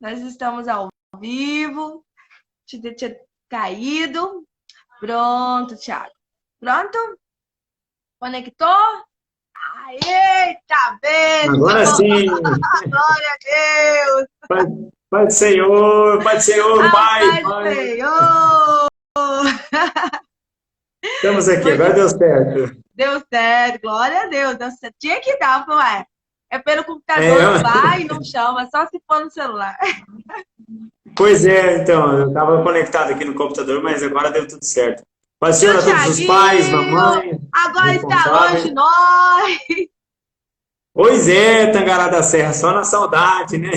Nós estamos ao vivo. Tinha caído. Pronto, Thiago. Pronto? Conectou? Aê, tá vendo? Agora sim! Glória a Deus! Pai do Senhor, Pai do Senhor, A Pai, paz do Pai. Senhor! Estamos aqui, agora Muito deu certo. deu certo, glória a Deus. Deu certo. Tinha que dar, não é? É pelo É, computador, não vai, não chama, só se for no celular. pois é, então, eu estava conectado aqui no computador, mas agora deu tudo certo. Pai do E Senhor o a todos os pais, Thiaguinho? mamães, Agora está longe responsáveis. de nós! Pois é, Tangará da Serra, só na saudade, né?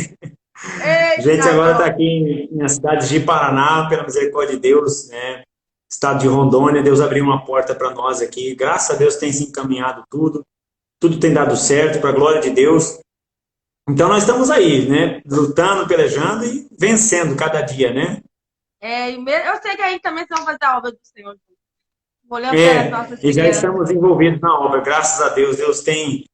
A gente Eita, agora está não! aqui na cidade de Paraná, pela misericórdia de Deus, né? Estado de Rondônia, Deus abriu uma porta para nós aqui. Graças a Deus tem se encaminhado tudo, tudo tem dado certo, para a glória de Deus. Então nós estamos aí, né? Lutando, pelejando e vencendo cada dia, né? Eu sei que aí também vocês vão fazer a obra do Senhor. Olhando pelas É, nossas e já crianças. estamos envolvidos na obra, graças a Deus. Deus tem,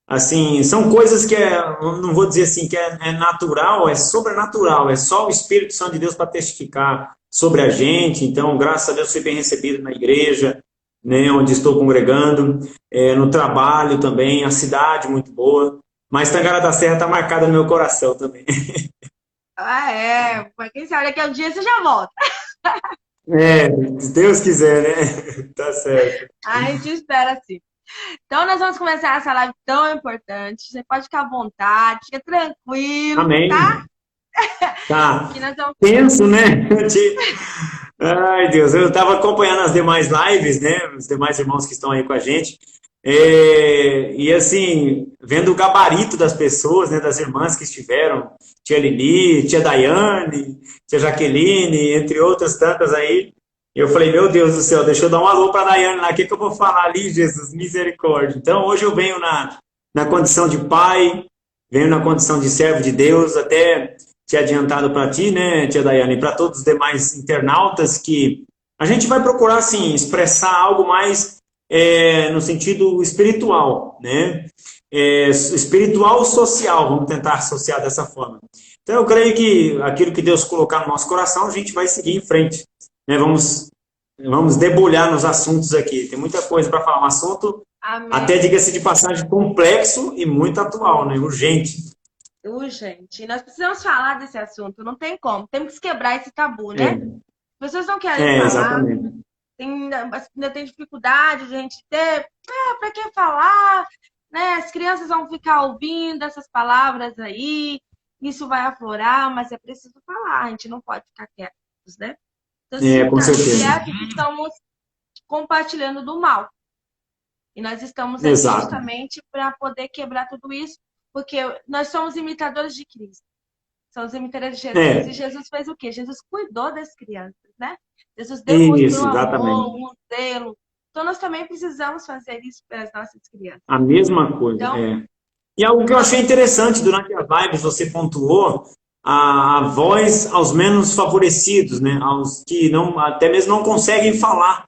assim, são coisas que não vou dizer assim, que é natural, é sobrenatural, é só o Espírito Santo de Deus para testificar sobre a gente. Então, graças a Deus, fui bem recebido na igreja, né, onde estou congregando, no trabalho também, a cidade muito boa. Mas Tangará da Serra está marcada no meu coração também. Ah, é. Mas quem sabe daqui a um dia você já volta. Se Deus quiser, né? Tá certo. A gente espera assim. Então, nós vamos começar essa live tão importante. Você pode ficar à vontade, fica tranquilo, tá? Amém. Tá. Que nós vamos. Penso, né? Ai, Deus, eu estava acompanhando as demais lives, né? Os demais irmãos que estão aí com a gente. E assim, vendo o gabarito das pessoas, né? Das irmãs que estiveram. Tia Lili, tia Daiane, tia Jaqueline, entre outras tantas aí. Eu falei, meu Deus do céu, deixa eu dar um alô para a Daiane lá. O que, que eu vou falar ali, Jesus? Misericórdia. Então, hoje eu venho na condição de pai, venho na condição de servo de Deus, até tinha adiantado para ti, né, tia Daiane, e para todos os demais internautas, que a gente vai procurar, assim, expressar algo mais no sentido espiritual, né? Espiritual social, vamos tentar associar dessa forma. Então, eu creio que aquilo que Deus colocar no nosso coração, a gente vai seguir em frente, né? Vamos debulhar nos assuntos aqui. Tem muita coisa para falar. Um assunto, até Amém. diga-se de passagem, complexo e muito atual, né? Urgente. Gente, nós precisamos falar desse assunto. Não tem como. Temos que quebrar esse tabu, né? É, As pessoas não querem falar. exatamente. Ainda tem dificuldade de a gente ter. Para que falar? Né? As crianças vão ficar ouvindo essas palavras aí. Isso vai aflorar, mas é preciso falar. A gente não pode ficar quietos, né? Então, se Com ficar certeza. quietos, estamos compartilhando do mal. E nós estamos aqui Exato. justamente para poder quebrar tudo isso, porque nós somos imitadores de Cristo. Somos imitadores de Jesus. E É, Jesus fez o quê? Jesus cuidou das crianças, né? Jesus demonstrou isso, amor, exatamente. um zelo. Então, nós também precisamos fazer isso para as nossas crianças. A mesma coisa. Então, E algo que eu nós achei vamos... interessante durante a live, você pontuou a voz aos menos favorecidos, né? Aos que não, até mesmo não conseguem falar.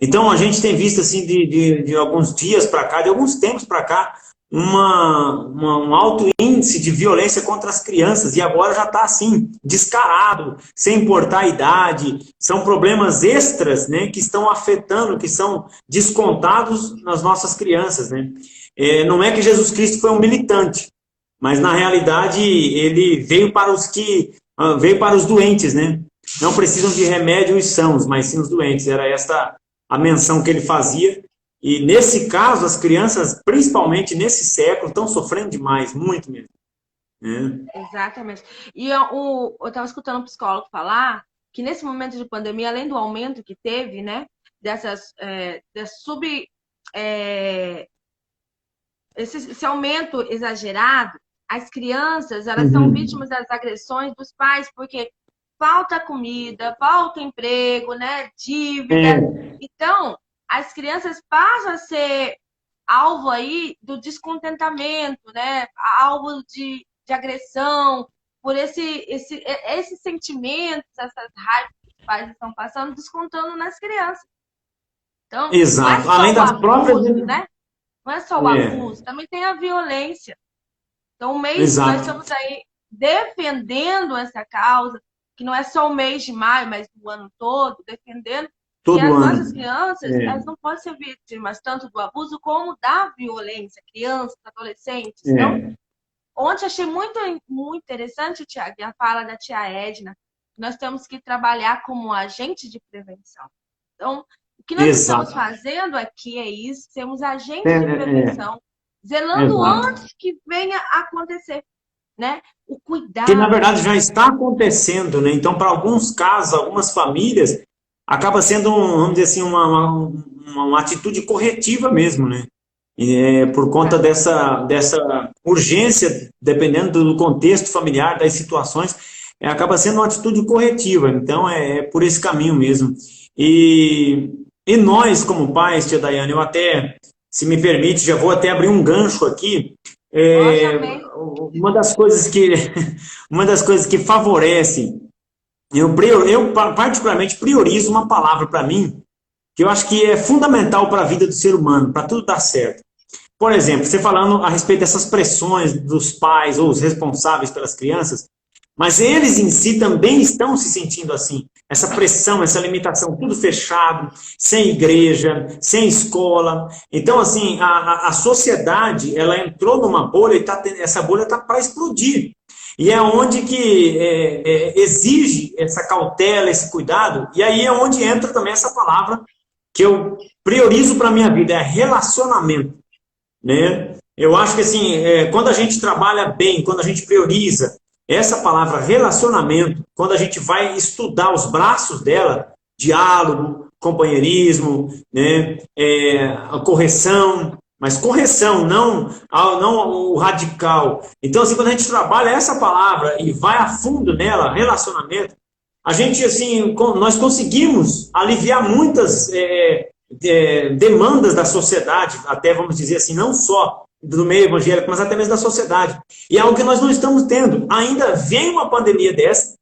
Então, a gente tem visto, assim, de alguns dias para cá, de alguns tempos para cá, um alto índice de violência contra as crianças, e agora já está, assim, descarado, sem importar a idade. São problemas extras, né, que estão afetando, que são descontados nas nossas crianças, né. Não é que Jesus Cristo foi um militante, mas, na realidade, ele veio para veio para os doentes, né. Não precisam de remédio os sãos, mas sim os doentes. Era esta a menção que ele fazia. E nesse caso, as crianças, principalmente nesse século, estão sofrendo demais, muito mesmo. Né? Exatamente. E eu estava escutando um psicólogo falar que nesse momento de pandemia, além do aumento que teve, né, esse aumento exagerado, as crianças, elas são vítimas das agressões dos pais, porque falta comida, falta emprego, né? Dívida. Então, as crianças passam a ser alvo aí do descontentamento, né? Alvo de agressão, por esses sentimentos, essas raivas que os pais estão passando, descontando nas crianças. Então, não é Exato. só Além o das próprias. abuso, né? Não é só o abuso, também tem a violência. Então, nós Exato. estamos aí defendendo essa causa, que não é só o mês de maio, mas o ano todo, defendendo que Todo as ano. nossas crianças, elas não podem ser vítimas tanto do abuso como da violência, crianças, adolescentes. Então, ontem achei muito, muito interessante, Tiago, a fala da tia Edna. Nós temos que trabalhar como agente de prevenção. Então, o que nós estamos fazendo aqui é isso, sermos agentes de prevenção, zelando antes que venha a acontecer, né? O cuidado. Que, na verdade, já está acontecendo, né? Então, para alguns casos, algumas famílias, acaba sendo, vamos dizer assim, uma atitude corretiva mesmo, né? Por conta dessa urgência, dependendo do contexto familiar, das situações, acaba sendo uma atitude corretiva. Então, é por esse caminho mesmo. E nós, como pais, tia Daiane, eu até, se me permite, já vou até abrir um gancho aqui. Uma das coisas que favorece, eu particularmente priorizo uma palavra para mim, que eu acho que é fundamental para a vida do ser humano, para tudo dar certo. Por exemplo, você falando a respeito dessas pressões dos pais ou os responsáveis pelas crianças, mas eles em si também estão se sentindo assim. Essa pressão, essa limitação, tudo fechado, sem igreja, sem escola. Então, assim, a sociedade, ela entrou numa bolha e essa bolha está para explodir. E é onde que exige essa cautela, esse cuidado, e aí é onde entra também essa palavra que eu priorizo para a minha vida, é relacionamento. Né? Eu acho que assim, quando a gente trabalha bem, quando a gente prioriza, essa palavra relacionamento, quando a gente vai estudar os braços dela, diálogo, companheirismo, né, a correção, mas correção, não o radical. Então, assim, quando a gente trabalha essa palavra e vai a fundo nela, relacionamento, a gente, assim, nós conseguimos aliviar muitas demandas da sociedade, até vamos dizer assim, não só do meio evangélico, mas até mesmo da sociedade. E é algo que nós não estamos tendo. Ainda vem uma pandemia dessa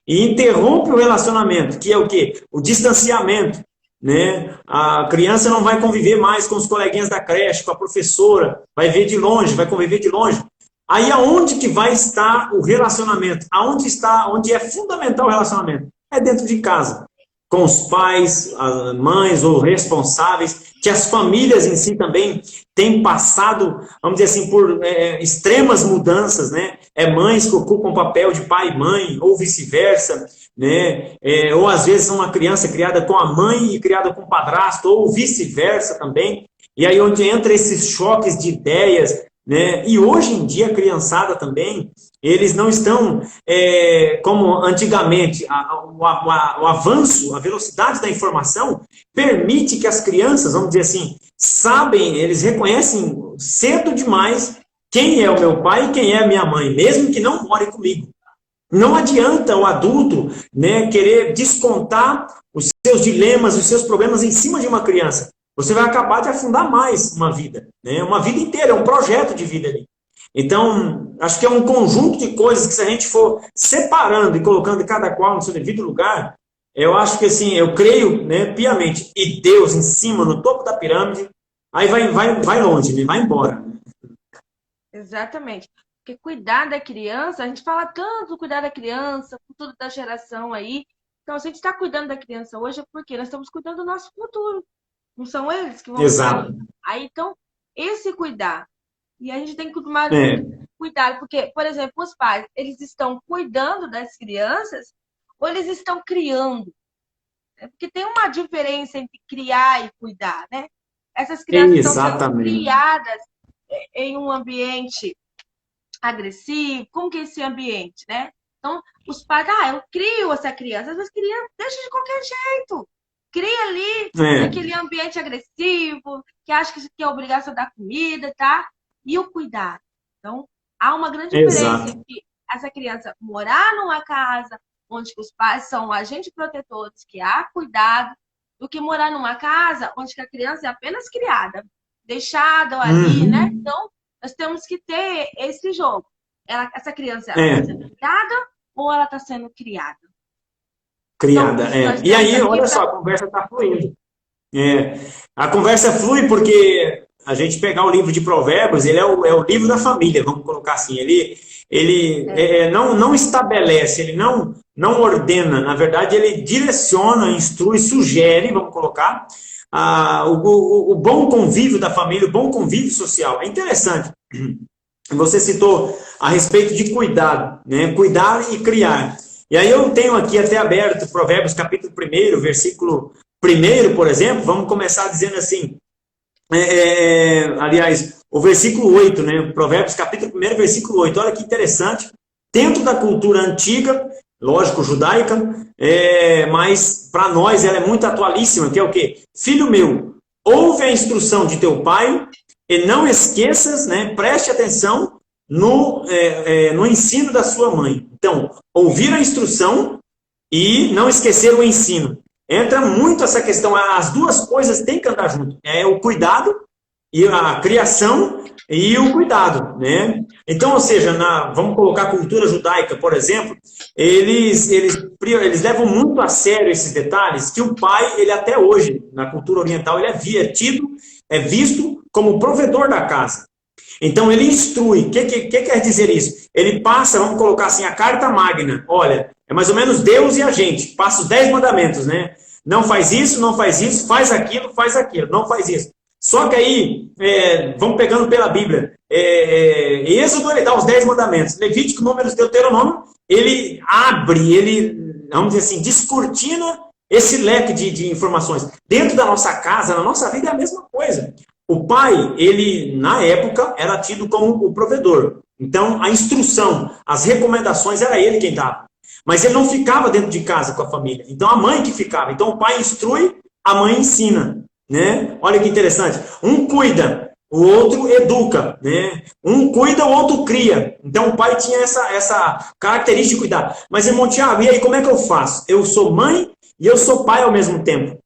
e interrompe o relacionamento, que é o quê? O distanciamento. Né? A criança não vai conviver mais com os coleguinhas da creche, com a professora, vai ver de longe, vai conviver de longe. Aí aonde que vai estar o relacionamento? Onde é fundamental o relacionamento? É dentro de casa. Com os pais, as mães ou responsáveis, que as famílias em si também têm passado, vamos dizer assim, por extremas mudanças, né? Mães que ocupam o papel de pai e mãe, ou vice-versa, né? Ou às vezes uma criança criada com a mãe e criada com o padrasto, ou vice-versa também. E aí onde entra esses choques de ideias, né? E hoje em dia a criançada também, eles não estão como antigamente. O avanço, a velocidade da informação permite que as crianças, vamos dizer assim, eles reconhecem cedo demais quem é o meu pai e quem é a minha mãe, mesmo que não more comigo. Não adianta o adulto, né, querer descontar os seus dilemas, os seus problemas em cima de uma criança. Você vai acabar de afundar mais uma vida, né? Uma vida inteira, é um projeto de vida ali. Então, acho que é um conjunto de coisas que se a gente for separando e colocando cada qual no seu devido lugar, eu acho que assim, eu creio, né, piamente, e Deus em cima, no topo da pirâmide, aí vai longe, né? Vai embora. Exatamente. Porque cuidar da criança, a gente fala tanto do cuidar da criança, tudo da geração aí. Então, se a gente está cuidando da criança hoje, é porque nós estamos cuidando do nosso futuro. Não são eles que vão Exato. Aí, então, esse cuidar. E a gente tem que tomar muito cuidado, porque, por exemplo, os pais, eles estão cuidando das crianças ou eles estão criando? Porque tem uma diferença entre criar e cuidar, né? Essas crianças estão sendo criadas em um ambiente agressivo. Como que é esse ambiente, né? Então, os pais, eu crio essa criança. Às vezes, criança deixa de qualquer jeito. Cria ali, naquele ambiente agressivo, que acha que é obrigação da comida, tá? E o cuidado. Então, há uma grande diferença entre essa criança morar numa casa onde os pais são agentes protetores, que há cuidado, do que morar numa casa onde a criança é apenas criada, deixada ali, né? Então, nós temos que ter esse jogo. Essa criança está sendo cuidada ou ela está sendo criada? Criada, então, E aí, olha só, a conversa está fluindo. A conversa flui porque a gente pegar o livro de Provérbios, ele é o livro da família, vamos colocar assim. Ele não estabelece, ele não ordena, na verdade, ele direciona, instrui, sugere, vamos colocar, o bom convívio da família, o bom convívio social. É interessante. Você citou a respeito de cuidado, né? Cuidar e criar. E aí eu tenho aqui até aberto Provérbios capítulo 1, versículo 1, por exemplo, vamos começar dizendo assim, aliás, o versículo 8, né? Provérbios capítulo 1, versículo 8, olha que interessante, dentro da cultura antiga, lógico, judaica, mas para nós ela é muito atualíssima, que é o quê? Filho meu, ouve a instrução de teu pai e não esqueças, né? Preste atenção no ensino da sua mãe. Então, ouvir a instrução e não esquecer o ensino. Entra muito essa questão, as duas coisas têm que andar junto. É o cuidado e a criação e o cuidado, né? Então, ou seja, vamos colocar a cultura judaica, por exemplo, eles levam muito a sério esses detalhes, que o pai, ele até hoje, na cultura oriental, ele é visto como provedor da casa. Então, ele instrui. O que quer dizer isso? Ele passa, vamos colocar assim, a carta magna. Olha, é mais ou menos Deus e a gente. Passa os 10 mandamentos, né? Não faz isso, faz aquilo, não faz isso. Só que aí, vamos pegando pela Bíblia. Êxodo, ele dá os 10 mandamentos. Levítico, Números, Deuteronômio, ele abre, vamos dizer assim, descortina esse leque de informações. Dentro da nossa casa, na nossa vida, é a mesma coisa. O pai, ele, na época, era tido como o provedor. Então, a instrução, as recomendações, era ele quem dava. Mas ele não ficava dentro de casa com a família. Então, a mãe que ficava. Então, o pai instrui, a mãe ensina. Né? Olha que interessante. Um cuida, o outro educa. Né? Um cuida, o outro cria. Então, o pai tinha essa característica de cuidar. Mas, irmão Tiago, e aí, como é que eu faço? Eu sou mãe e eu sou pai ao mesmo tempo.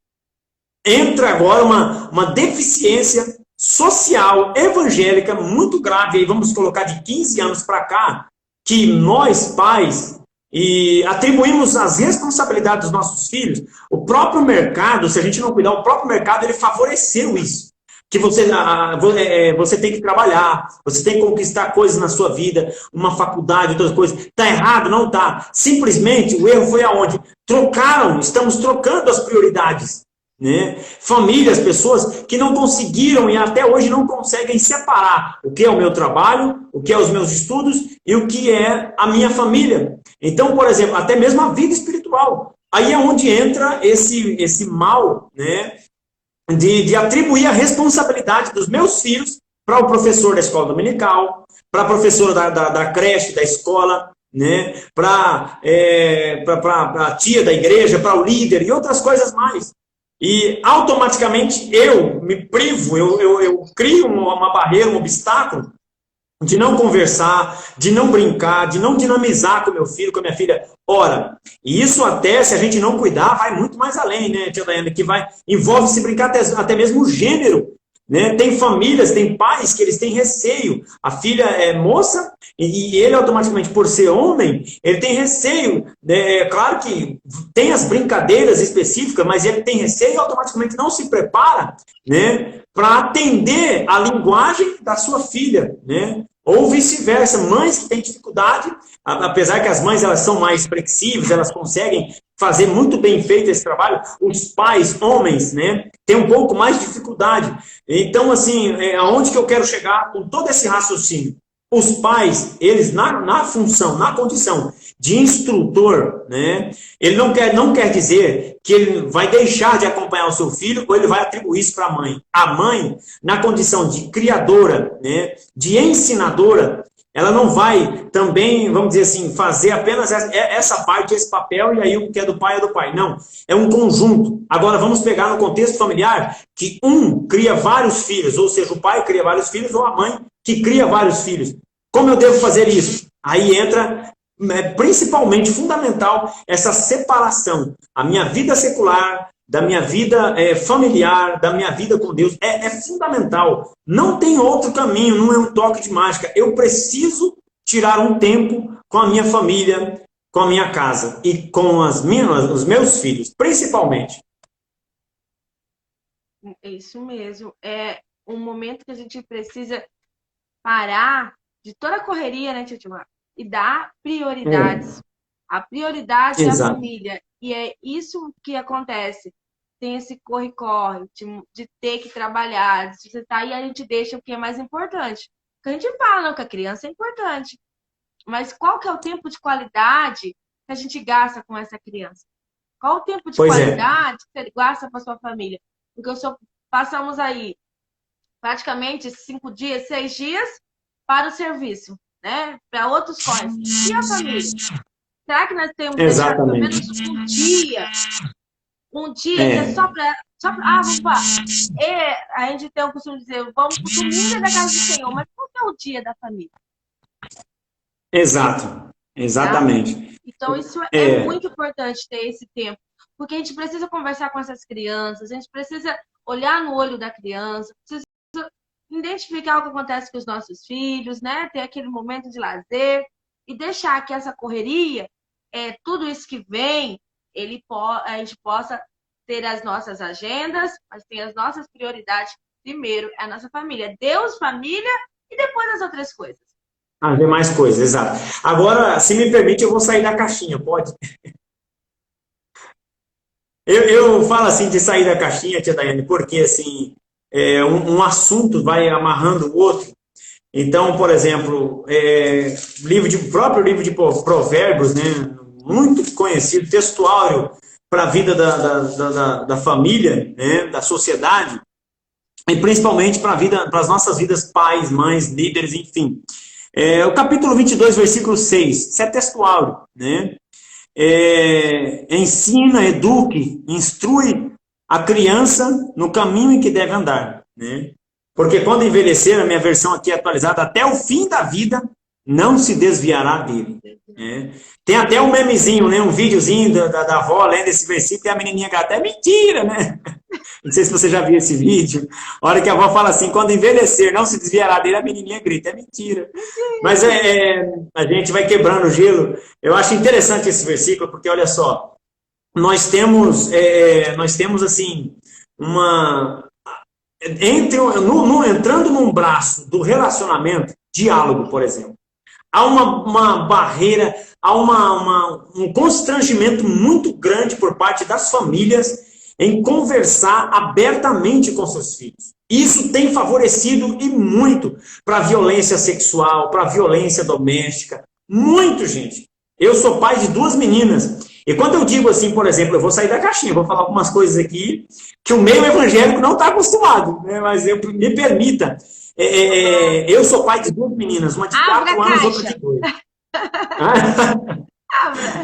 Entra agora uma deficiência social, evangélica, muito grave, aí vamos colocar de 15 anos para cá, que nós, pais, atribuímos as responsabilidades dos nossos filhos. O próprio mercado, se a gente não cuidar, o próprio mercado, ele favoreceu isso. Que você tem que trabalhar, você tem que conquistar coisas na sua vida, uma faculdade, outras coisas. Está errado? Não está. Simplesmente, o erro foi aonde? Estamos trocando as prioridades. Né? Famílias, pessoas que não conseguiram e até hoje não conseguem separar o que é o meu trabalho, o que é os meus estudos e o que é a minha família. Então, por exemplo, até mesmo a vida espiritual. Aí é onde entra esse mal, né, de atribuir a responsabilidade dos meus filhos para o professor da escola dominical, para a professora da creche, da escola, né, para a tia da igreja, para o líder e outras coisas mais. E automaticamente eu me privo, eu crio uma barreira, um obstáculo de não conversar, de não brincar, de não dinamizar com meu filho, com a minha filha. Ora, e isso até, se a gente não cuidar, vai muito mais além, né, tia Daiane, que envolve se brincar até mesmo o gênero. Né? Tem famílias, tem pais que eles têm receio. A filha é moça e ele automaticamente, por ser homem, ele tem receio. É claro que tem as brincadeiras específicas, mas ele tem receio e automaticamente não se prepara, né, para atender a linguagem da sua filha. Né? Ou vice-versa, mães que têm dificuldade, apesar que as mães elas são mais flexíveis, elas conseguem fazer muito bem feito esse trabalho, os pais, homens, né, têm um pouco mais de dificuldade. Então, assim, aonde que eu quero chegar com todo esse raciocínio? Os pais, eles na função, na condição de instrutor, né, ele não quer dizer que ele vai deixar de acompanhar o seu filho ou ele vai atribuir isso para a mãe. A mãe, na condição de criadora, né, de ensinadora, ela não vai também, vamos dizer assim, fazer apenas essa parte, esse papel, e aí o que é do pai é do pai. Não, é um conjunto. Agora vamos pegar no contexto familiar que um cria vários filhos, ou seja, o pai cria vários filhos ou a mãe que cria vários filhos. Como eu devo fazer isso? Aí entra, principalmente, fundamental, essa separação. A minha vida secular, da minha vida familiar, da minha vida com Deus, é fundamental. Não tem outro caminho, não é um toque de mágica. Eu preciso tirar um tempo com a minha família, com a minha casa e com os meus filhos, principalmente. É isso mesmo. um momento que a gente precisa parar de toda a correria, né, Tia Tilma? E dar prioridades. A prioridade é a Exato. família. E é isso que acontece. Tem esse corre-corre de ter que trabalhar, de você tá aí, a gente deixa o que é mais importante. Porque a gente fala, não, que a criança é importante. Mas qual que é o tempo de qualidade que a gente gasta com essa criança? Qual o tempo de Pois é. qualidade que você gasta com a sua família? Porque passamos aí praticamente 5 dias, 6 dias para o serviço, né? Para outros corres. E a família? Será que nós temos deixado pelo menos Exatamente. um dia que é só para. Vamos lá. A gente tem o costume de dizer, vamos para o domingo da casa do Senhor, mas qual é o dia da família? Exato. Exatamente. Então, isso é muito importante ter esse tempo, porque a gente precisa conversar com essas crianças, a gente precisa olhar no olho da criança, precisa identificar o que acontece com os nossos filhos, né? Ter aquele momento de lazer e deixar que essa correria, tudo isso que vem, a gente possa ter as nossas agendas, mas ter as nossas prioridades. Primeiro é a nossa família. Deus, família e depois as outras coisas. As demais coisas, exato. Agora, se me permite, eu vou sair da caixinha, pode? Eu falo assim de sair da caixinha, tia Daiane, porque assim, um assunto vai amarrando o outro. Então, por exemplo, próprio livro de Provérbios, né, muito conhecido, textuário para a vida da família, né, da sociedade, e principalmente para as nossas vidas, pais, mães, líderes, enfim. O capítulo 22, versículo 6, isso é textual, né? Ensina, eduque, instrui a criança no caminho em que deve andar, né? Porque quando envelhecer, a minha versão aqui é atualizada, até o fim da vida, não se desviará dele. Né? Tem até um memezinho, né? Um videozinho da avó lendo esse versículo e a menininha gata, é mentira, né? Não sei se você já viu esse vídeo. A hora que a avó fala assim, quando envelhecer, não se desviará dele, a menininha grita, é mentira. Mas a gente vai quebrando o gelo. Eu acho interessante esse versículo, porque olha só, nós temos assim, entrando num braço do relacionamento, diálogo, por exemplo. Há uma barreira, há um constrangimento muito grande por parte das famílias em conversar abertamente com seus filhos. Isso tem favorecido e muito para a violência sexual, para a violência doméstica. Muito, gente. Eu sou pai de 2 meninas. E quando eu digo assim, por exemplo, eu vou sair da caixinha, vou falar algumas coisas aqui que o meio evangélico não está acostumado, né? Mas me permita. Eu sou pai de 2 meninas, uma de 4 anos, outra de 2.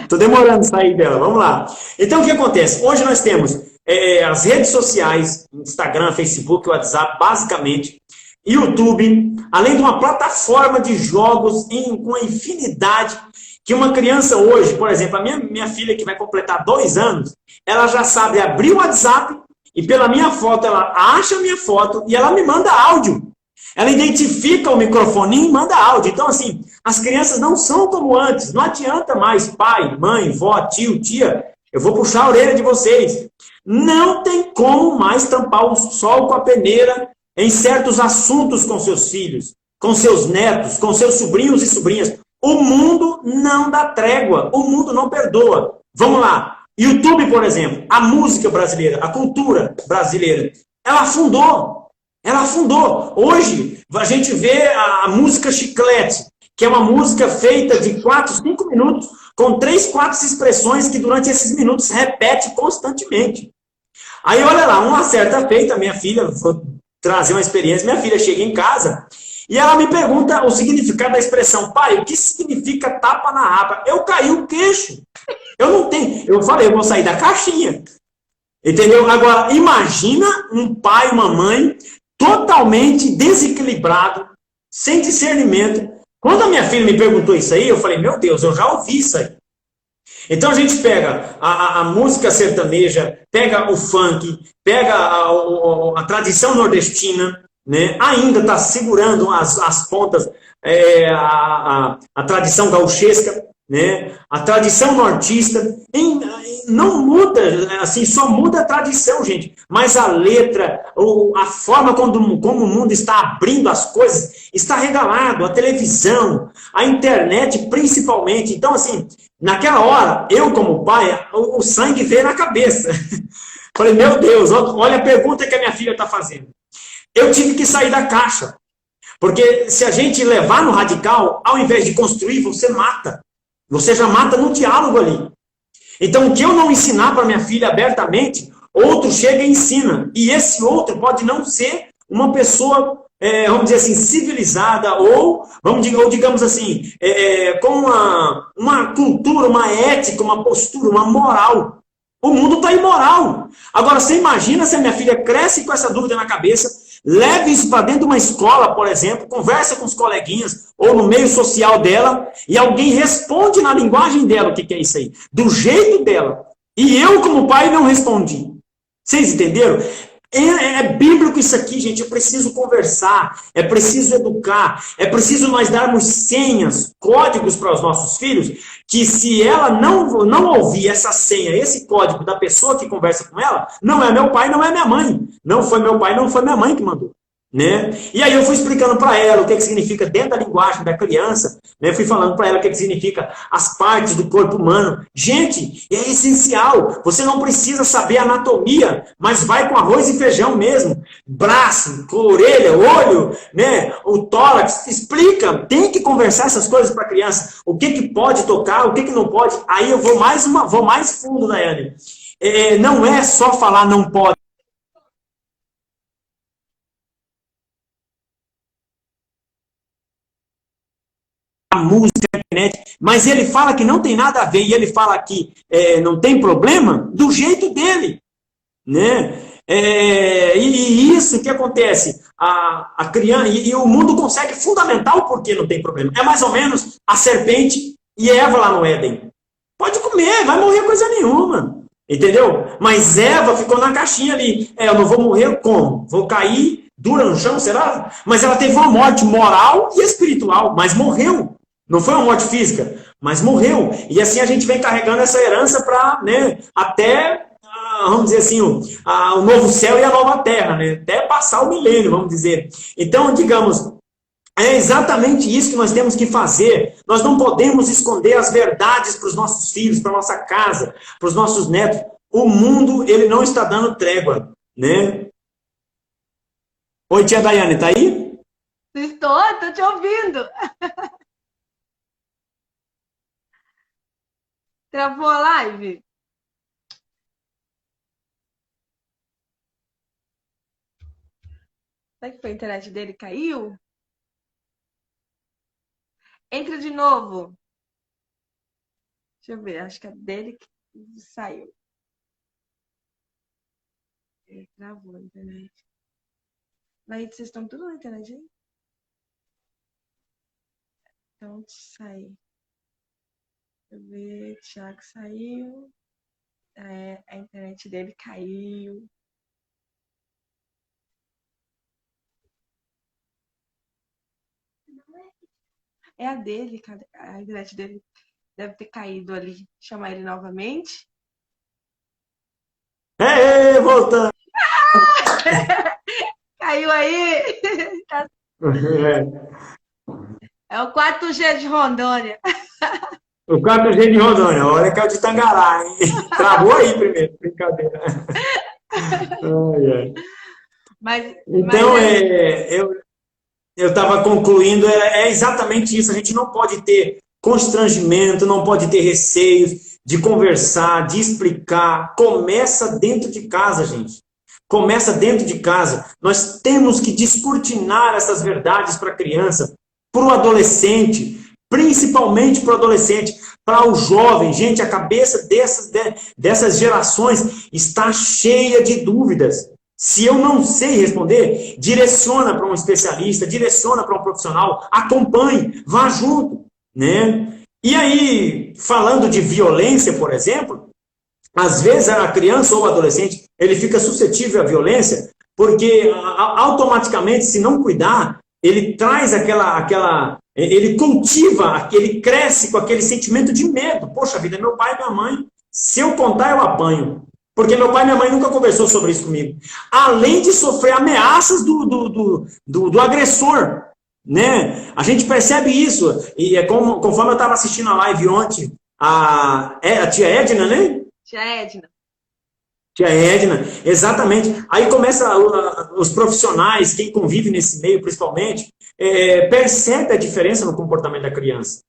Estou demorando a sair dela, vamos lá. Então, o que acontece? Hoje nós temos as redes sociais, Instagram, Facebook, WhatsApp, basicamente, YouTube, além de uma plataforma de jogos com a infinidade, que uma criança hoje, por exemplo, a minha filha que vai completar 2 anos, ela já sabe abrir o WhatsApp e pela minha foto, ela acha a minha foto e ela me manda áudio. Ela identifica o microfone e manda áudio. Então, assim, as crianças não são como antes. Não adianta mais pai, mãe, vó, tio, tia. Eu vou puxar a orelha de vocês. Não tem como mais tampar o sol com a peneira em certos assuntos com seus filhos, com seus netos, com seus sobrinhos e sobrinhas. O mundo não dá trégua. O mundo não perdoa. Vamos lá. YouTube, por exemplo. A música brasileira, a cultura brasileira, ela afundou. Ela afundou. Hoje, a gente vê a música chiclete, que é uma música feita de 4, 5 minutos, com 3, 4 expressões que durante esses minutos repete constantemente. Aí, olha lá, uma certa feita, minha filha, vou trazer uma experiência, minha filha chega em casa e ela me pergunta o significado da expressão, pai, o que significa tapa na aba? Eu caí o queixo. Eu não tenho. Eu falei, eu vou sair da caixinha. Entendeu? Agora, imagina um pai, uma mãe totalmente desequilibrado, sem discernimento. Quando a minha filha me perguntou isso aí, eu falei, meu Deus, eu já ouvi isso aí. Então a gente pega a música sertaneja, pega o funk, pega a tradição nordestina, né? Ainda está segurando as pontas, a tradição gauchesca, né? A tradição nortista. não muda, assim, só muda a tradição, gente. Mas a letra, a forma como o mundo está abrindo as coisas, está regalado. A televisão, a internet principalmente. Então, assim, naquela hora, eu como pai, o sangue veio na cabeça. Falei, meu Deus, olha a pergunta que a minha filha está fazendo. Eu tive que sair da caixa. Porque se a gente levar no radical, ao invés de construir, você mata. Você já mata no diálogo ali. Então, o que eu não ensinar para minha filha abertamente, outro chega e ensina. E esse outro pode não ser uma pessoa, vamos dizer assim, civilizada, ou digamos assim, com uma cultura, uma ética, uma postura, uma moral. O mundo está imoral. Agora, você imagina se a minha filha cresce com essa dúvida na cabeça, leve isso para dentro de uma escola, por exemplo, conversa com os coleguinhas ou no meio social dela e alguém responde na linguagem dela o que é isso aí, do jeito dela. E eu, como pai, não respondi. Vocês entenderam? É bíblico isso aqui, gente. Eu preciso conversar, é preciso educar, é preciso nós darmos senhas, códigos para os nossos filhos, que se ela não ouvir essa senha, esse código da pessoa que conversa com ela, não é meu pai, não é minha mãe. Não foi meu pai, não foi minha mãe que mandou. Né? E aí eu fui explicando para ela o que significa dentro da linguagem da criança, né? Fui falando para ela o que significa as partes do corpo humano. Gente, é essencial. Você não precisa saber anatomia, mas vai com arroz e feijão mesmo. Braço, orelha, olho, né? O tórax, explica. Tem que conversar essas coisas para a criança. O que pode tocar, o que não pode. Aí eu vou mais fundo, Daiane. Não é só falar não pode. A música, a internet, mas ele fala que não tem nada a ver e ele fala que não tem problema do jeito dele, né? E isso que acontece, a criança e o mundo consegue fundamentar o porquê não tem problema. É mais ou menos a serpente e Eva lá no Éden. Pode comer, vai morrer coisa nenhuma, entendeu? Mas Eva ficou na caixinha ali. Eu não vou morrer como? Vou cair dura no chão, será? Mas ela teve uma morte moral e espiritual, mas morreu. Não foi uma morte física, mas morreu. E assim a gente vem carregando essa herança para, né, até, vamos dizer assim, o novo céu e a nova terra, né? Até passar o milênio, vamos dizer. Então, digamos, é exatamente isso que nós temos que fazer. Nós não podemos esconder as verdades para os nossos filhos, para a nossa casa, para os nossos netos. O mundo, ele não está dando trégua, né? Oi, tia Daiane, tá aí? Estou te ouvindo. Travou a live? Será que foi a internet dele? Caiu? Entra de novo. Deixa eu ver, acho que a dele que saiu. Travou a internet. Mas vocês estão tudo na internet aí? Então, sair. Deixa eu ver, Thiago saiu. A internet dele caiu. É a dele, a internet dele deve ter caído ali. Chamar ele novamente. Voltando. Caiu aí. É o 4G de Rondônia. O 4G de Rondônia, olha que é o de Tangará, hein? Travou aí primeiro, brincadeira. Então, eu estava concluindo, é exatamente isso. A gente não pode ter constrangimento, não pode ter receios de conversar, de explicar. Começa dentro de casa, gente. Começa dentro de casa. Nós temos que descortinar essas verdades para a criança, para o adolescente, principalmente para o adolescente, para o jovem. Gente, a cabeça dessas gerações está cheia de dúvidas. Se eu não sei responder, direciona para um especialista, direciona para um profissional, acompanhe, vá junto, né? E aí, falando de violência, por exemplo, às vezes a criança ou o adolescente, ele fica suscetível à violência, porque automaticamente, se não cuidar, ele traz ele cultiva, ele cresce com aquele sentimento de medo. Poxa vida, meu pai e minha mãe Se eu contar, eu apanho. Porque meu pai e minha mãe nunca conversou sobre isso comigo. Além de sofrer ameaças do agressor, né? A gente percebe isso. E é conforme eu estava assistindo a live ontem, a tia Edna, né? Tia Edna. Tia Edna, exatamente. Aí começa os profissionais, quem convive nesse meio principalmente, percebe a diferença no comportamento da criança.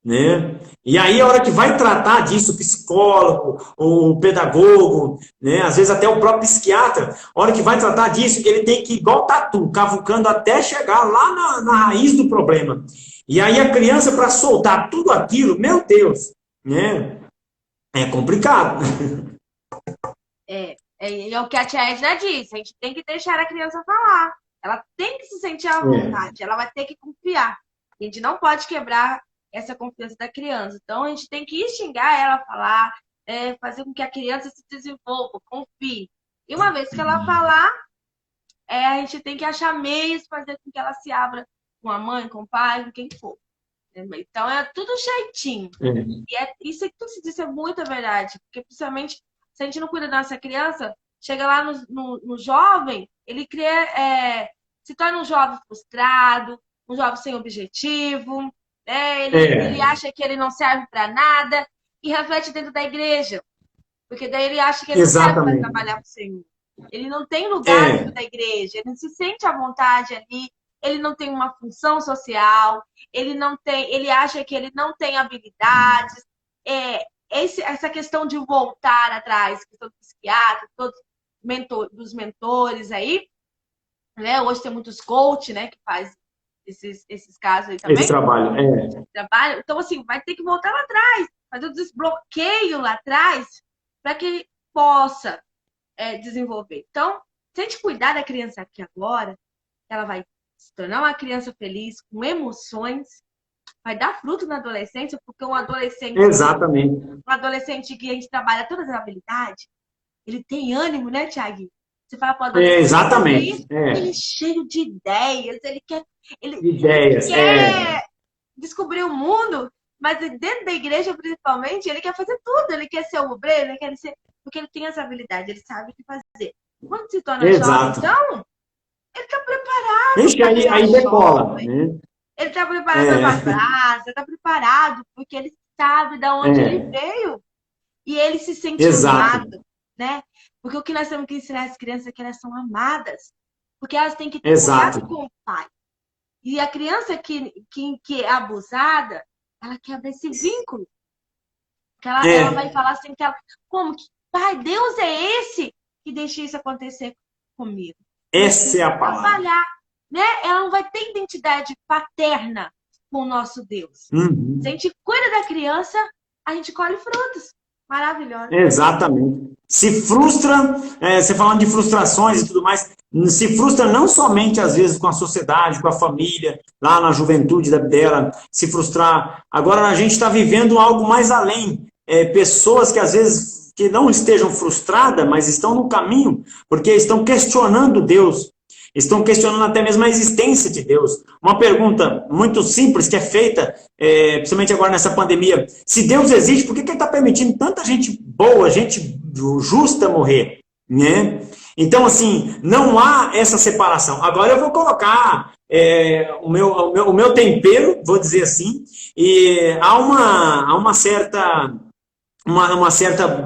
Né? E aí a hora que vai tratar disso, o psicólogo, o pedagogo, né? Às vezes até o próprio psiquiatra, a hora que vai tratar disso, ele tem que ir igual tatu, cavucando até chegar lá na raiz do problema. E aí a criança, para soltar tudo aquilo, meu Deus, né? É complicado. É o que a tia Edna disse, a gente tem que deixar a criança falar. Ela tem que se sentir à vontade, ela vai ter que confiar. A gente não pode quebrar essa confiança da criança. Então, a gente tem que xingar ela a falar, fazer com que a criança se desenvolva, confie. E uma vez que ela falar, a gente tem que achar meios para fazer com que ela se abra com a mãe, com o pai, com quem for. Então, é tudo jeitinho. E isso que tu se disse é muita verdade. Porque, principalmente, se a gente não cuida da nossa criança, chega lá no jovem, ele se torna um jovem frustrado, um jovem sem objetivo, ele acha que ele não serve para nada e reflete dentro da igreja. Porque daí ele acha que ele não serve para trabalhar para o Senhor. Ele não tem lugar dentro da igreja, ele não se sente à vontade ali, ele não tem uma função social, ele acha que ele não tem habilidades. Essa questão de voltar atrás, questão do psiquiatra, dos mentores aí, né? Hoje tem muitos coaches, né, que faz esses casos aí também. Esse trabalho, Então, assim, vai ter que voltar lá atrás, fazer o desbloqueio lá atrás, para que possa desenvolver. Então, se a gente cuidar da criança aqui agora, ela vai se tornar uma criança feliz, com emoções, vai dar fruto na adolescência, porque um adolescente... Exatamente. Um adolescente que a gente trabalha todas as habilidades, ele tem ânimo, né, Thiago? Você fala para o adolescente... Exatamente. Ele é cheio de ideias, ele quer descobrir o mundo, mas dentro da igreja, principalmente, ele quer fazer tudo. Ele quer ser um obreiro, ele quer ser... Porque ele tem essa habilidade, ele sabe o que fazer. Quando se torna jovem, então, ele está preparado. Ixi, aí decola, né? Ele está preparado para a praça, está preparado, porque ele sabe de onde ele veio. E ele se sente amado, né? Porque o que nós temos que ensinar às crianças é que elas são amadas. Porque elas têm que ter cuidado com o pai. E a criança que é abusada, ela quebra esse vínculo. Ela vai falar assim, como que, pai, Deus é esse que deixa isso acontecer comigo? Essa é a palavra. Né? Ela não vai ter identidade paterna com o nosso Deus. Se a gente cuida da criança, a gente colhe frutos. Maravilhoso. Exatamente. Se frustra, você falando de frustrações e tudo mais, se frustra não somente, às vezes, com a sociedade, com a família, lá na juventude dela, se frustrar. Agora a gente está vivendo algo mais além. Pessoas que, às vezes, que não estejam frustradas, mas estão no caminho, porque estão questionando Deus. Estão questionando até mesmo a existência de Deus. Uma pergunta muito simples que é feita, principalmente agora nessa pandemia. Se Deus existe, por que Ele está permitindo tanta gente boa, gente justa morrer? Né? Então, assim, não há essa separação. Agora eu vou colocar o meu tempero, vou dizer assim, e há uma certa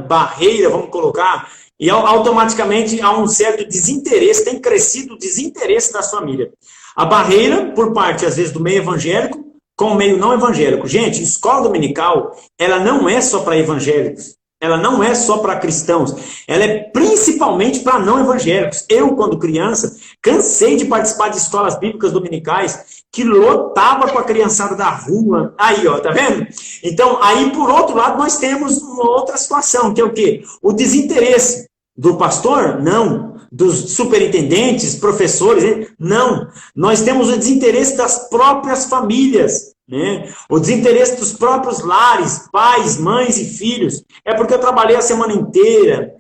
barreira, vamos colocar, e automaticamente há um certo desinteresse, tem crescido o desinteresse das famílias. A barreira, por parte, às vezes, do meio evangélico com o meio não evangélico. Gente, escola dominical, ela não é só para evangélicos, ela não é só para cristãos, ela é principalmente para não evangélicos. Eu, quando criança, cansei de participar de escolas bíblicas dominicais que lotava com a criançada da rua. Aí, ó, tá vendo? Então, aí, por outro lado, nós temos uma outra situação, que é o quê? O desinteresse do pastor? Não. Dos superintendentes, professores? Não. Nós temos o desinteresse das próprias famílias, né? O desinteresse dos próprios lares, pais, mães e filhos. É porque eu trabalhei a semana inteira.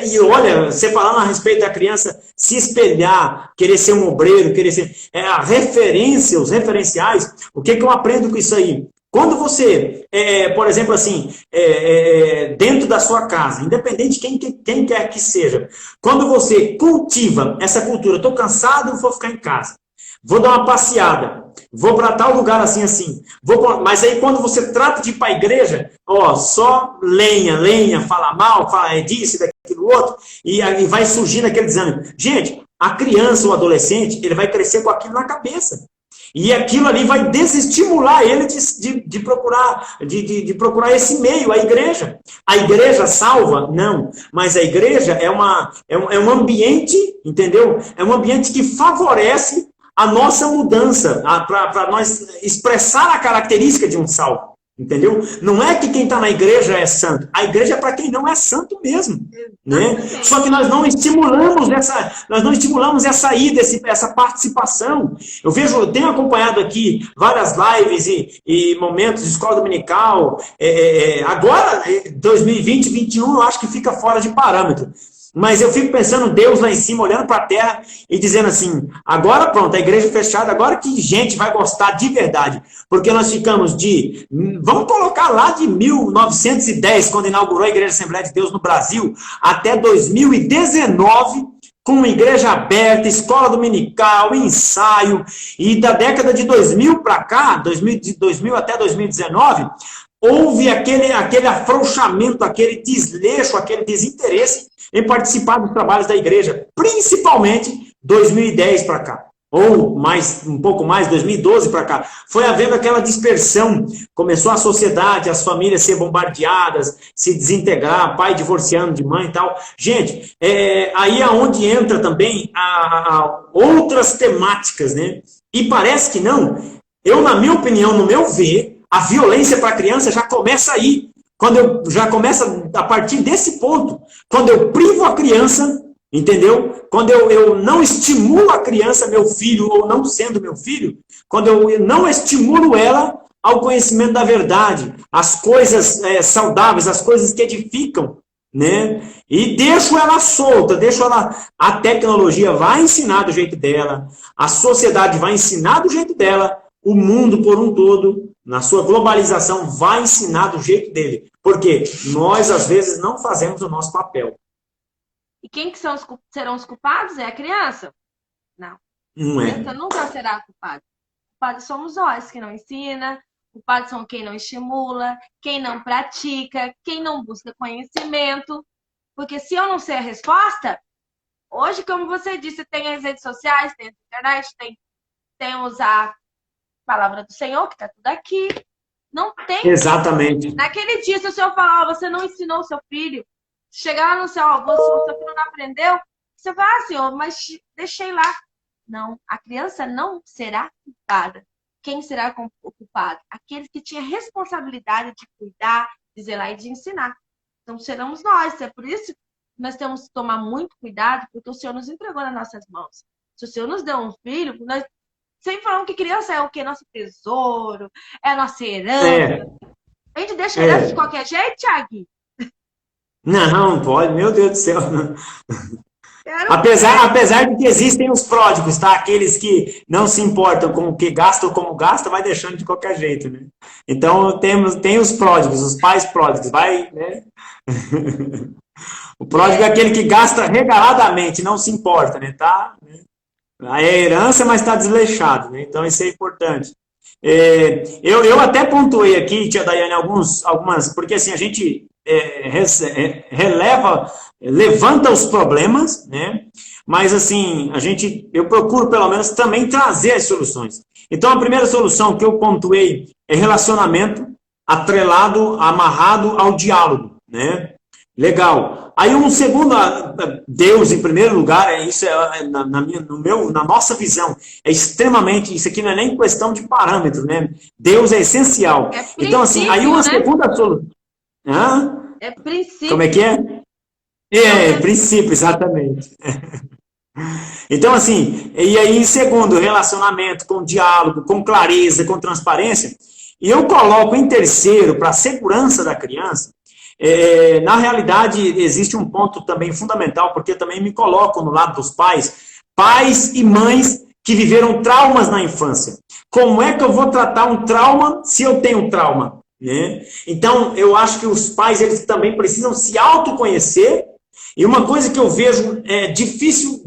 E olha, você falando a respeito da criança se espelhar, querer ser um obreiro, querer ser... a referência, os referenciais, o que eu aprendo com isso aí? Quando você, por exemplo, assim, dentro da sua casa, independente de quem quer que seja, quando você cultiva essa cultura, estou cansado, vou ficar em casa, vou dar uma passeada, vou para tal lugar assim, assim, mas aí quando você trata de ir para a igreja, ó, só lenha, fala mal, fala disso, daquilo, outro, e aí vai surgindo aquele desânimo. Gente, a criança ou adolescente, ele vai crescer com aquilo na cabeça. E aquilo ali vai desestimular ele de procurar esse meio, a igreja. A igreja salva? Não. Mas a igreja é um ambiente, entendeu? É um ambiente que favorece a nossa mudança, para nós expressar a característica de um salvo. Entendeu? Não é que quem está na igreja é santo. A igreja é para quem não é santo mesmo. Né? Só que nós não estimulamos essa ida, essa participação. Eu tenho acompanhado aqui várias lives e momentos de escola dominical. Agora, 2020, 2021, eu acho que fica fora de parâmetro. Mas eu fico pensando Deus lá em cima, olhando para a terra e dizendo assim, agora pronto, a igreja fechada, agora que gente vai gostar de verdade. Porque nós ficamos vamos colocar lá de 1910, quando inaugurou a Igreja Assembleia de Deus no Brasil, até 2019, com uma igreja aberta, escola dominical, ensaio, e da década de 2000 para cá, de 2000 até 2019, houve aquele afrouxamento, aquele desleixo, aquele desinteresse em participar dos trabalhos da igreja, principalmente 2010 para cá, ou um pouco mais, 2012 para cá. Foi havendo aquela dispersão, começou a sociedade, as famílias ser bombardeadas, se desintegrar, pai divorciando de mãe e tal. Gente, aí é onde entra também outras temáticas, né? E parece que não. Na minha opinião, no meu ver, a violência para a criança já começa aí. Já começa a partir desse ponto. Quando eu privo a criança, entendeu? Quando eu não estimulo a criança, meu filho, ou não sendo meu filho, quando eu não estimulo ela ao conhecimento da verdade, as coisas saudáveis, as coisas que edificam, né? E deixo ela solta, a tecnologia vai ensinar do jeito dela, a sociedade vai ensinar do jeito dela, o mundo por um todo, na sua globalização, vai ensinar do jeito dele. Porque nós, às vezes, não fazemos o nosso papel. E quem que serão os culpados? É a criança? Não. Não é. A criança nunca será culpada. Culpados somos nós, que não ensina, culpados são quem não estimula, quem não pratica, quem não busca conhecimento. Porque se eu não sei a resposta, hoje, como você disse, tem as redes sociais, tem a internet, temos a palavra do Senhor, que está tudo aqui. Não tem. Exatamente. Naquele dia, se o Senhor falar, você não ensinou o seu filho, chegar lá no seu almoço, o seu filho não aprendeu, você fala, Senhor, mas deixei lá. Não, a criança não será culpada. Quem será o culpado? Aquele que tinha responsabilidade de cuidar, de zelar e de ensinar. Então, seremos nós. É por isso que nós temos que tomar muito cuidado, porque o Senhor nos entregou nas nossas mãos. Se o Senhor nos deu um filho, nós sempre falamos que criança é o quê? Nosso tesouro, é a nossa herança. A gente deixa a herança de qualquer jeito, Thiago? Não pode, meu Deus do céu. Apesar de que existem os pródigos, tá? Aqueles que não se importam com o que gasta ou como gasta, vai deixando de qualquer jeito, né? Então tem os pródigos, os pais pródigos, vai, né? O pródigo é aquele que gasta regaladamente, não se importa, né? Tá? A herança, mas está desleixado, né? Então isso é importante. Eu até pontuei aqui, tia Daiane, algumas, porque assim, a gente levanta os problemas, né? Mas assim, eu procuro pelo menos também trazer as soluções. Então a primeira solução que eu pontuei é relacionamento atrelado, amarrado ao diálogo, né? Legal. Aí um segundo, Deus em primeiro lugar, isso na nossa visão, é extremamente, isso aqui não é nem questão de parâmetro, né? Deus é essencial. Então assim, aí uma segunda solução. É princípio. Como é que é? Princípio, exatamente. Então assim, e aí em segundo, relacionamento com diálogo, com clareza, com transparência, e eu coloco em terceiro, para a segurança da criança. Na realidade, existe um ponto também fundamental, porque eu também me coloco no lado dos pais e mães que viveram traumas na infância. Como é que eu vou tratar um trauma se eu tenho trauma? Né? Então, eu acho que os pais eles também precisam se autoconhecer. E uma coisa que eu vejo é difícil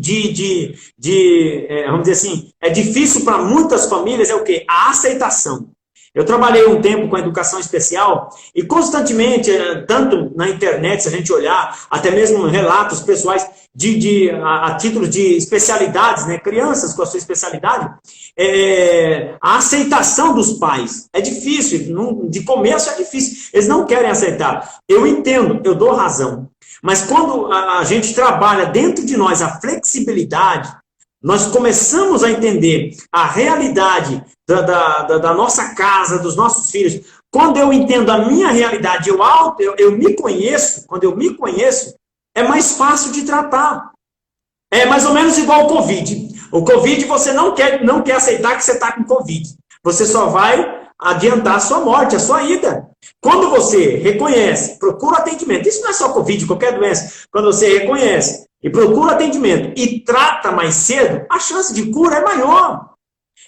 vamos dizer assim, é difícil para muitas famílias é o quê? A aceitação. Eu trabalhei um tempo com a educação especial e constantemente, tanto na internet, se a gente olhar, até mesmo relatos pessoais a título de especialidades, né? Crianças com a sua especialidade, a aceitação dos pais é difícil, de começo é difícil, eles não querem aceitar. Eu entendo, eu dou razão, mas quando a gente trabalha dentro de nós a flexibilidade, nós começamos a entender a realidade da nossa casa, dos nossos filhos. Quando eu entendo a minha realidade, eu me conheço, quando eu me conheço, é mais fácil de tratar. É mais ou menos igual ao Covid. O Covid você não quer aceitar que você está com Covid. Você só vai adiantar a sua morte, a sua ida. Quando você reconhece, procura atendimento. Isso não é só Covid, qualquer doença. Quando você reconhece e procura atendimento e trata mais cedo, a chance de cura é maior.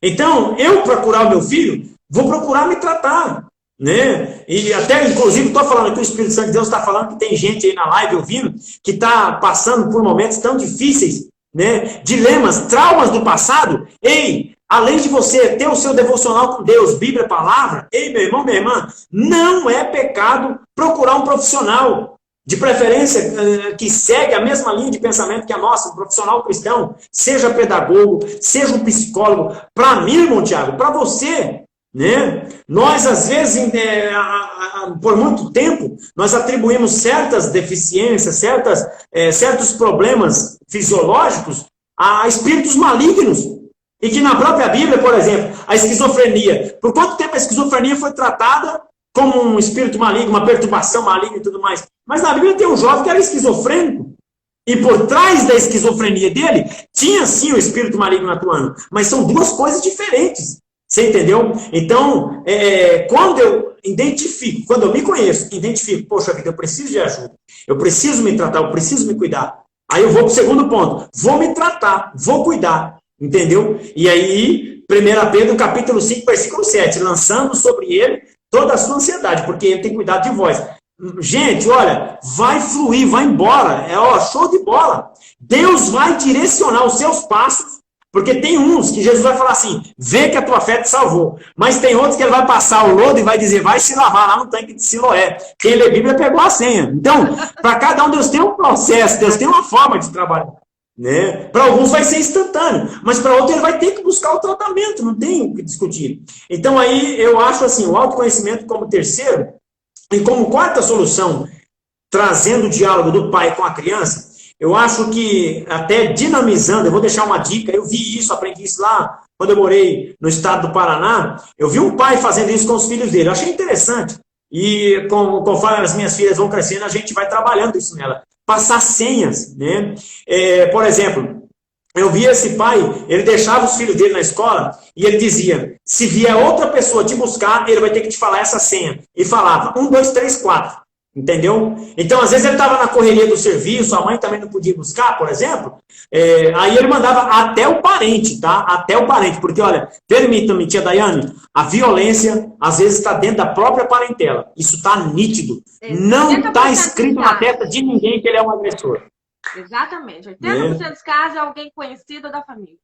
Então, eu procurar o meu filho, vou procurar me tratar. Né? E até, inclusive, estou falando que o Espírito Santo de Deus está falando que tem gente aí na live ouvindo que está passando por momentos tão difíceis, né? Dilemas, traumas do passado. Ei, além de você ter o seu devocional com Deus, Bíblia, Palavra, ei, meu irmão, minha irmã, não é pecado procurar um profissional. De preferência, que segue a mesma linha de pensamento que a nossa, um profissional cristão, seja pedagogo, seja um psicólogo. Para mim, irmão Tiago, para você, né? Nós, às vezes, por muito tempo, nós atribuímos certas deficiências, certos problemas fisiológicos a espíritos malignos. E que na própria Bíblia, por exemplo, a esquizofrenia. Por quanto tempo a esquizofrenia foi tratada como um espírito maligno, uma perturbação maligna e tudo mais? Mas na Bíblia tem um jovem que era esquizofrênico. E por trás da esquizofrenia dele, tinha sim o espírito maligno atuando. Mas são duas coisas diferentes. Você entendeu? Então, quando eu identifico, quando eu me conheço, identifico, poxa vida, eu preciso de ajuda. Eu preciso me tratar, eu preciso me cuidar. Aí eu vou para o segundo ponto. Vou me tratar, vou cuidar. Entendeu? E aí, 1 Pedro, capítulo 5, versículo 7. Lançando sobre ele toda a sua ansiedade, porque ele tem cuidado de vós. Gente, olha, vai fluir, vai embora. Show de bola. Deus vai direcionar os seus passos, porque tem uns que Jesus vai falar assim, vê que a tua fé te salvou. Mas tem outros que ele vai passar o lodo e vai dizer, vai se lavar lá no tanque de Siloé. Quem lê Bíblia pegou a senha. Então, para cada um, Deus tem um processo, Deus tem uma forma de trabalhar. Né? Para alguns vai ser instantâneo, mas para outros ele vai ter que buscar o tratamento, não tem o que discutir. Então aí eu acho assim, o autoconhecimento como terceiro, e como quarta solução, trazendo o diálogo do pai com a criança, eu acho que até dinamizando, eu vou deixar uma dica, eu vi isso, aprendi isso lá, quando eu morei no estado do Paraná, eu vi um pai fazendo isso com os filhos dele, eu achei interessante, e conforme as minhas filhas vão crescendo, a gente vai trabalhando isso nela. Passar senhas, né? Por exemplo, eu vi esse pai, ele deixava os filhos dele na escola e ele dizia, se vier outra pessoa te buscar, ele vai ter que te falar essa senha. E falava, 1, 2, 3, 4. Entendeu? Então, às vezes ele estava na correria do serviço, a mãe também não podia buscar, por exemplo. Aí ele mandava até o parente, tá? Até o parente. Porque, olha, permita-me, tia Daiane, a violência, às vezes, está dentro da própria parentela. Isso está nítido. Não está escrito na testa de ninguém que ele é um agressor. Exatamente. 80% dos casos é alguém conhecido da família.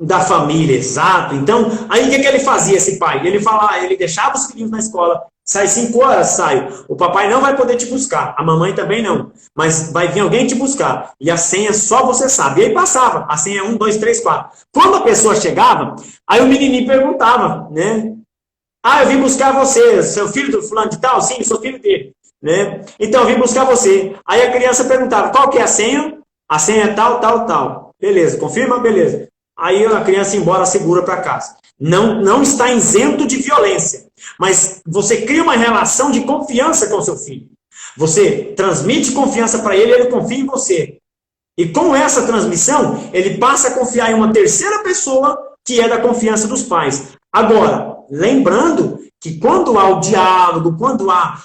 Da família, exato. Então, aí o que ele fazia, esse pai? Ele deixava os filhinhos na escola, sai 5 horas, sai. O papai não vai poder te buscar, a mamãe também não. Mas vai vir alguém te buscar. E a senha só você sabe. E aí passava, a senha é 1, 2, 3, 4. Quando a pessoa chegava, aí o menininho perguntava, né? Eu vim buscar você, seu filho do fulano de tal? Sim, sou filho dele. Né? Então, eu vim buscar você. Aí a criança perguntava, qual que é a senha? A senha é tal, tal, tal. Beleza, confirma? Beleza. Aí a criança ia embora segura para casa. Não está isento de violência, mas você cria uma relação de confiança com o seu filho. Você transmite confiança para ele, ele confia em você. E com essa transmissão, ele passa a confiar em uma terceira pessoa que é da confiança dos pais. Agora, lembrando que quando há o diálogo, quando há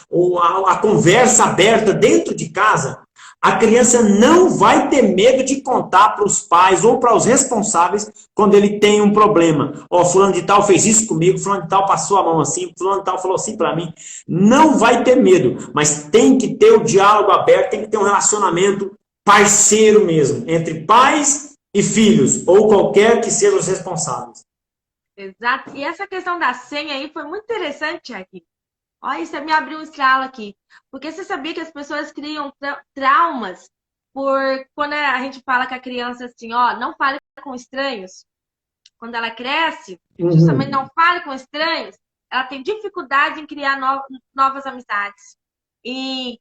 a conversa aberta dentro de casa, A criança não vai ter medo de contar para os pais ou para os responsáveis quando ele tem um problema. Ó, fulano de tal fez isso comigo, fulano de tal passou a mão assim, fulano de tal falou assim para mim. Não vai ter medo, mas tem que ter o diálogo aberto, tem que ter um relacionamento parceiro mesmo, entre pais e filhos, ou qualquer que sejam os responsáveis. Exato. E essa questão da senha aí foi muito interessante aqui. Olha, isso me abriu um estralo aqui. Porque você sabia que as pessoas criam traumas por quando a gente fala com a criança assim, ó, não fale com estranhos. Quando ela cresce, justamente não fale com estranhos, ela tem dificuldade em criar novas amizades. Em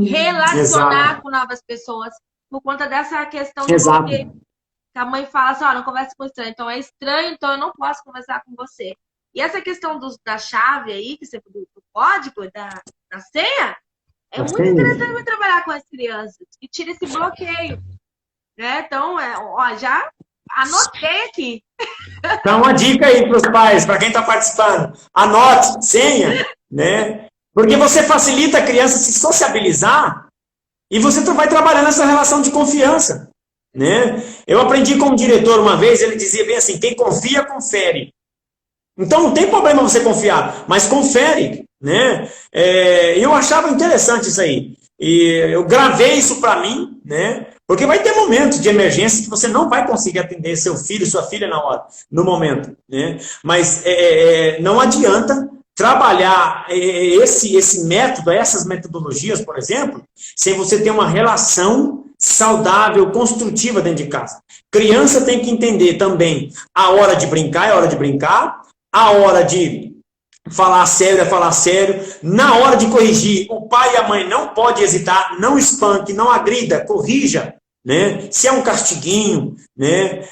relacionar exato. com novas pessoas. Por conta dessa questão do Exato. bloqueio. A mãe fala assim, ó, não conversa com estranho. Então é estranho, então eu não posso conversar com você. E essa questão da chave aí, que você do código, da senha, é muito interessante trabalhar com as crianças. E tira esse bloqueio. Né? Então, ó, já anotei aqui. Então, uma dica aí para os pais, para quem está participando. Anote, senha, né? Porque você facilita a criança se sociabilizar e você vai trabalhando essa relação de confiança, né? Eu aprendi com um diretor uma vez, ele dizia bem assim, quem confia, confere. Então não tem problema você confiar, mas confere, né? Eu achava interessante isso aí. E eu gravei isso para mim, né? Porque vai ter momentos de emergência que você não vai conseguir atender seu filho, sua filha na hora, no momento, né? Mas não adianta trabalhar esse método, essas metodologias, por exemplo, sem você ter uma relação saudável, construtiva dentro de casa. Criança tem que entender também a hora de brincar é hora de brincar, a hora de falar sério é falar sério, na hora de corrigir, o pai e a mãe não pode hesitar, não espanque, não agrida, corrija, né? Se é um castiguinho, né?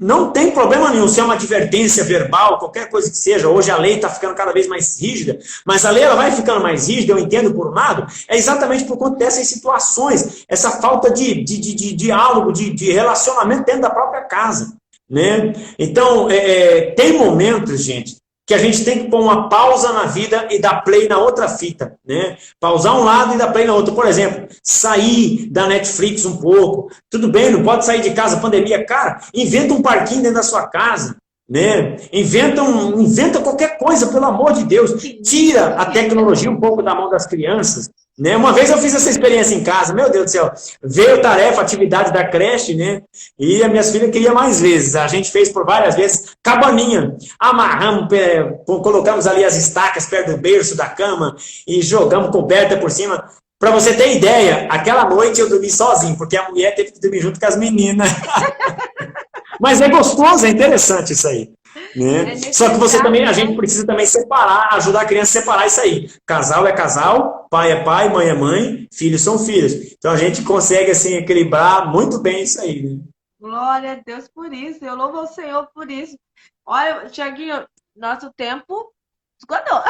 Não tem problema nenhum, se é uma advertência verbal, qualquer coisa que seja. Hoje a lei está ficando cada vez mais rígida, mas a lei ela vai ficando mais rígida, eu entendo por um lado, é exatamente por conta dessas situações, essa falta de diálogo, de relacionamento dentro da própria casa, né? Então, tem momentos, gente, que a gente tem que pôr uma pausa na vida e dar play na outra fita, né? Pausar um lado e dar play na outro. Por exemplo, sair da Netflix um pouco. Tudo bem, não pode sair de casa, pandemia. Cara, inventa um parquinho dentro da sua casa, né? Inventa qualquer coisa, pelo amor de Deus. Tira a tecnologia um pouco da mão das crianças, né? Uma vez eu fiz essa experiência em casa, meu Deus do céu, veio tarefa, atividade da creche, né? E as minhas filhas queriam mais vezes. A gente fez por várias vezes cabaninha. Amarramos, colocamos ali as estacas perto do berço da cama e jogamos coberta por cima. Para você ter ideia, aquela noite eu dormi sozinho, porque a mulher teve que dormir junto com as meninas. Mas é gostoso, é interessante isso aí. Né? Só que a gente precisa também separar, ajudar a criança a separar isso aí. Casal é casal, pai é pai, mãe é mãe, filhos são filhos. Então a gente consegue assim equilibrar muito bem isso aí. Né? Glória a Deus por isso, eu louvo ao Senhor por isso. Olha, Tiaguinho, nosso tempo esgotou.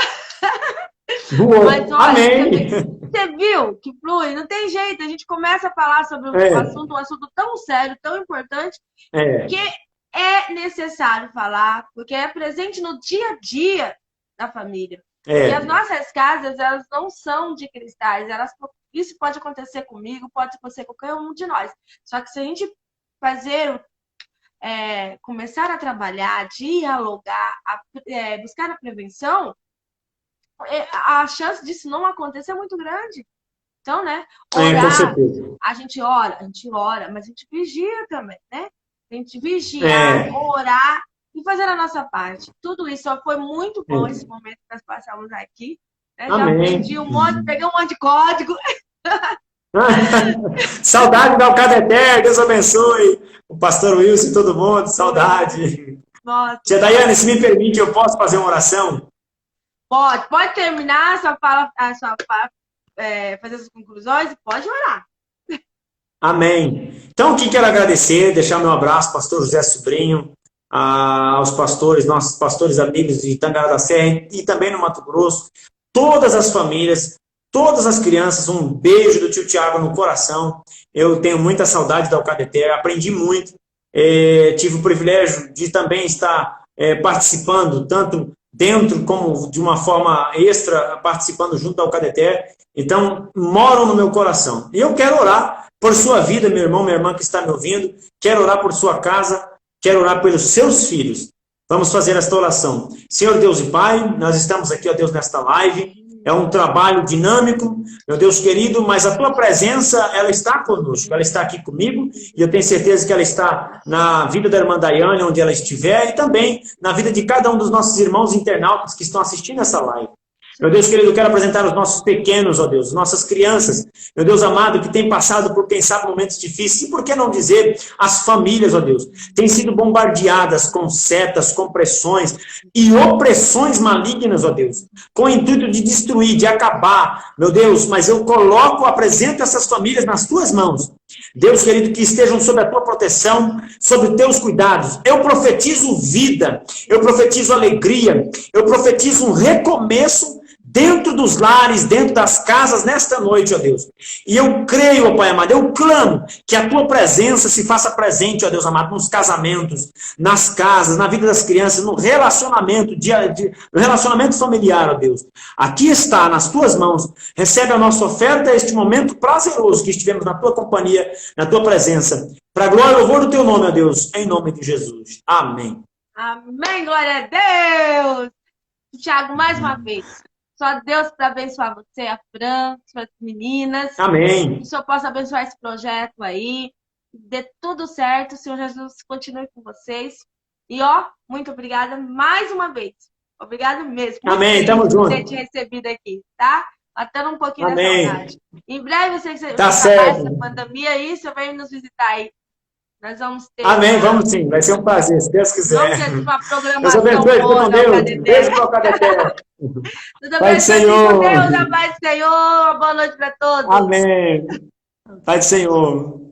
Mas olha, amém. Você viu que flui? Não tem jeito, a gente começa a falar sobre um assunto tão sério, tão importante, que é necessário falar, porque é presente no dia a dia da família. E as nossas casas, elas não são de cristais, isso pode acontecer comigo, pode acontecer com qualquer um de nós. Só que se a gente começar a trabalhar, dialogar, buscar a prevenção, a chance disso não acontecer é muito grande. Então, né? Com certeza. A gente ora, mas a gente vigia também, né? A gente vigiar, orar e fazer a nossa parte. Tudo isso foi muito bom esse momento que nós passamos aqui. Né? Já aprendi peguei um monte de código. Saudade da Alcadeter, Deus abençoe. O pastor Wilson e todo mundo, saudade. Nossa. Tia Daiane, se me permite, eu posso fazer uma oração? Pode terminar fazer as conclusões e pode orar. Amém. Então, aqui quero agradecer, deixar meu abraço, pastor José Sobrinho, aos pastores, nossos pastores amigos de Tangará da Serra e também no Mato Grosso, todas as famílias, todas as crianças, um beijo do tio Tiago no coração. Eu tenho muita saudade da Alcadeter, aprendi muito, tive o privilégio de também estar participando tanto dentro, como de uma forma extra, participando junto ao Cadeter. Então, moram no meu coração. E eu quero orar por sua vida, meu irmão, minha irmã que está me ouvindo. Quero orar por sua casa. Quero orar pelos seus filhos. Vamos fazer esta oração. Senhor Deus e Pai, nós estamos aqui, ó Deus, nesta live. É um trabalho dinâmico, meu Deus querido, mas a tua presença, ela está conosco, ela está aqui comigo, e eu tenho certeza que ela está na vida da irmã Daiane, onde ela estiver, e também na vida de cada um dos nossos irmãos internautas que estão assistindo essa live. Meu Deus querido, eu quero apresentar os nossos pequenos, ó Deus, nossas crianças, meu Deus amado, que tem passado por, quem sabe, momentos difíceis, e por que não dizer, as famílias, ó Deus, têm sido bombardeadas com setas, com pressões e opressões malignas, ó Deus, com o intuito de destruir, de acabar, meu Deus, mas eu apresento essas famílias nas tuas mãos. Deus querido, que estejam sob a tua proteção, sob os teus cuidados. Eu profetizo vida, eu profetizo alegria, eu profetizo um recomeço dentro dos lares, dentro das casas, nesta noite, ó Deus. E eu creio, ó Pai amado, eu clamo que a tua presença se faça presente, ó Deus amado, nos casamentos, nas casas, na vida das crianças, no relacionamento, no relacionamento familiar, ó Deus. Aqui está, nas tuas mãos, recebe a nossa oferta, este momento prazeroso que estivemos na tua companhia, na tua presença. Para a glória e louvor do teu nome, ó Deus, em nome de Jesus. Amém. Amém, glória a Deus. Tiago, mais uma vez. Só Deus para abençoar você, a Fran, suas meninas. Amém. Que o Senhor possa abençoar esse projeto aí. Dê tudo certo. O Senhor Jesus continue com vocês. E, ó, muito obrigada mais uma vez. Obrigada mesmo. Amém, tamo junto. Por ter te recebido aqui, tá? Matando um pouquinho da saudade. Em breve, você tá certo. Essa pandemia aí, você vai nos visitar aí. Nós vamos ter... Amém, vamos sim. Vai ser um prazer, se Deus quiser. Vamos ter uma programação Deus abençoe, fica com Deus. Beijo para o Cadeter. Pai do Senhor. Deus, a paz do Senhor. Boa noite para todos. Amém. Pai do Senhor.